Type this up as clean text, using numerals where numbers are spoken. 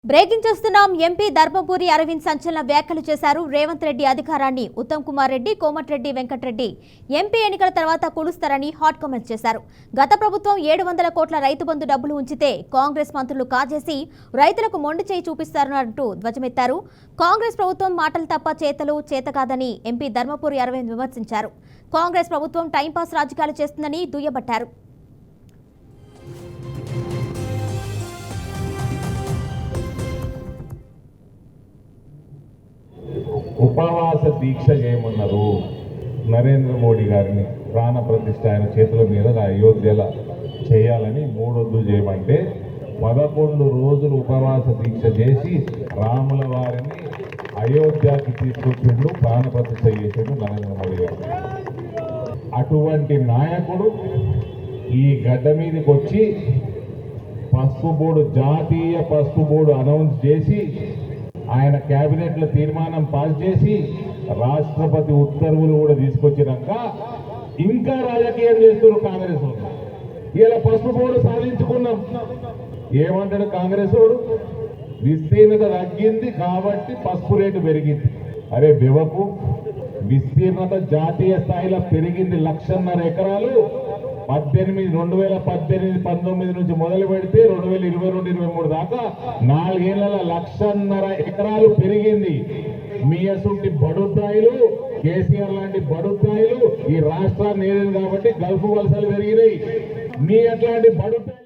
Breaking చూస్తున్నాం. MP Dharmapuri Arvind సంచలన వ్యాఖ్యలు చేశారు. రేవంత్ రెడ్డి అధికారాన్ని ఉత్తమ్ కుమార్ రెడ్డి, కోమటిరెడ్డి వెంకటరెడ్డి ఎంపీ ఎన్నికల తర్వాత కూలుస్తారని హాట్ కామెంట్స్ చేశారు. గత ప్రభుత్వం 700 కోట్ల రైతు బంధు డబ్బులు ఉంచితే కాంగ్రెస్ మంత్రులు కాజేసి రైతులకు మొండి చేయి చూపిస్తారంటూ ధ్వజమెత్తారు. కాంగ్రెస్ ప్రభుత్వం మాటలు తప్ప చేతలు చేతకాదని ఎంపీ ధర్మపురి అరవింద్ విమర్శించారు. కాంగ్రెస్ ప్రభుత్వం టైంపాస్ రాజకీయాలు చేస్తుందని దుయ్యబట్టారు. ఉపవాస దీక్ష చేయమన్నారు. నరేంద్ర మోడీ గారిని ప్రాణ ప్రతిష్ఠ ఆయన చేతుల మీద అయోధ్యలో చేయాలని 3 వద్దు చేయమంటే 11 రోజులు ఉపవాస దీక్ష చేసి రాముల వారిని అయోధ్యకి తీసుకొచ్చిండు, ప్రాణ ప్రతిష్ఠ చేసిండు నరేంద్ర మోడీ గారు. అటువంటి నాయకుడు ఈ గడ్డ మీదకి వచ్చి పసుపు బోర్డు, జాతీయ పసుపు బోర్డు అనౌన్స్ చేసి ఆయన కేబినెట్లో తీర్మానం పాస్ చేసి రాష్ట్రపతి ఉత్తర్వులు కూడా తీసుకొచ్చినాక ఇంకా రాజకీయం చేస్తున్నారు కాంగ్రెస్ వాళ్ళు. ఇలా పసుపు బోర్డు సాధించుకున్నాం. ఏమంటాడు కాంగ్రెస్ వాడు? విస్తీర్ణత తగ్గింది కాబట్టి పసుపు రేటు పెరిగింది. అరే బెవకు, విస్తీర్ణత జాతీయ స్థాయిలో పెరిగింది 1,50,000 ఎకరాలు. 2018-19 నుంచి మొదలు పెడితే 2022-23 దాకా 4 ఏళ్లలో 1,50,000 ఎకరాలు పెరిగింది. మీ అసంటి బడుద్దాయిలు, కేసీఆర్ లాంటి బడుద్దాయిలు ఈ రాష్ట్రాన్ని ఏదైంది కాబట్టి గల్ఫ్ వలసలు పెరిగినాయి. మీ అట్లాంటి బడుద్దాయి